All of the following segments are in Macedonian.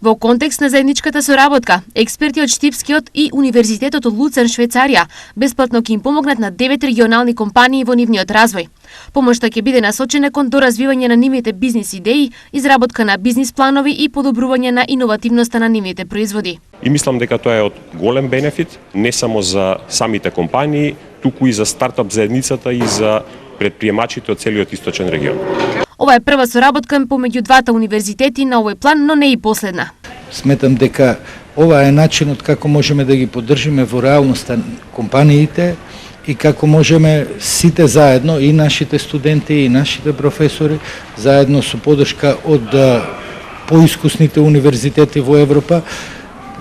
Во контекст на заедничката соработка, експерти од Штипскиот и Универзитетот од Луцерн, Швајцарија, бесплатно ќе им помогнат на 9 регионални компании во нивниот развој. Помошта ќе биде насочена кон доразвивање на нивните бизнис идеи, изработка на бизнис планови и подобрување на иновативноста на нивните производи. И мислам дека тоа е од голем бенефит не само за самите компании, туку и за стартап заедницата и за предприемачите од целиот источен регион. Ова е прва соработка помеѓу двата универзитети на овој план, но не и последна. Сметам дека ова е начинот како можеме да ги поддржиме во реалноста компаниите и како можеме сите заедно, и нашите студенти и нашите професори, заедно со поддршка од поискусните универзитети во Европа,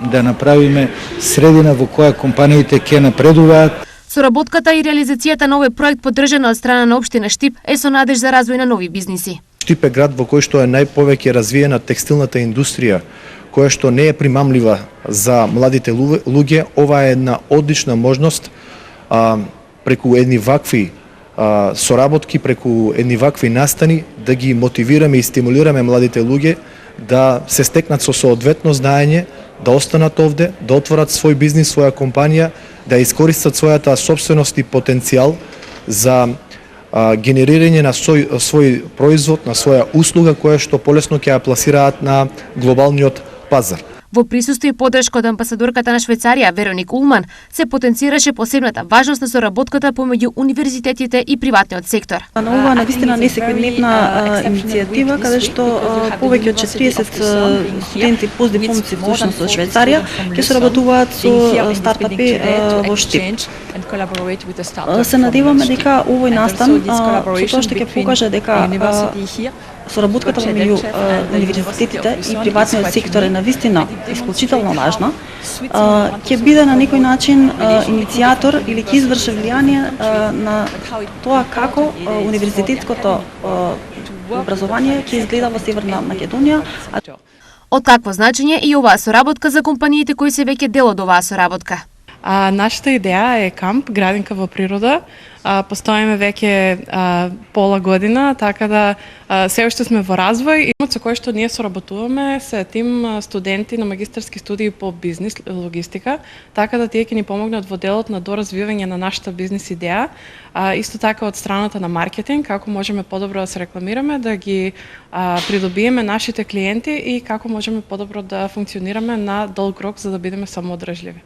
да направиме средина во која компаниите ќе напредуваат. Соработката и реализацијата на овој проект, поддржана од страна на општина Штип, е со надеж за развој на нови бизниси. Штип е град во кој што е најповеќе развиена текстилната индустрија, која што не е примамлива за младите луѓе. Ова е една одлична можност преку едни вакви соработки, преку едни вакви настани, да ги мотивираме и стимулираме младите луѓе да се стекнат со соодветно знаење, да останат овде, да отворат свој бизнис, своја компанија, да искористат својата собственост и потенцијал за генерирање на свој производ, на своја услуга која што полесно ќе ја пласираат на глобалниот пазар. Во присуство и поддршка од амбасадорката на Швајцарија Вероник Улман се потенцираше посебната важност на соработката помеѓу универзитетите и приватниот сектор. На ова навистина несеквидневна иницијатива, каде што повеќе од 40 студенти постдипломци вклучно со Швајцарија ќе соработуваат со стартапи во Штип. Се надеваме дека овој настан со тоа што ќе покаже дека соработката меѓу универзитетите и приватниот сектор е навистина исклучително важна, ќе биде на некој начин иницијатор или ќе изврши влијание на тоа како универзитетското образование ќе изгледа во Северна Македонија. Од какво значење и оваа соработка за компаниите кои се веќе дел од оваа соработка? Нашата идеја е камп Градинка во природа. Постоиме веќе пола година, така да се уште сме во развој. Имот со кој што ние соработуваме се тим студенти на магистарски студии по бизнис логистика, така да тие ќе ни помогнат во делот на доразвивање на нашата бизнис идеја. Исто така од страната на маркетинг, како можеме подобро да се рекламираме, да ги придобиеме нашите клиенти и како можеме подобро да функционираме на долг рок за да бидеме самоодржливи.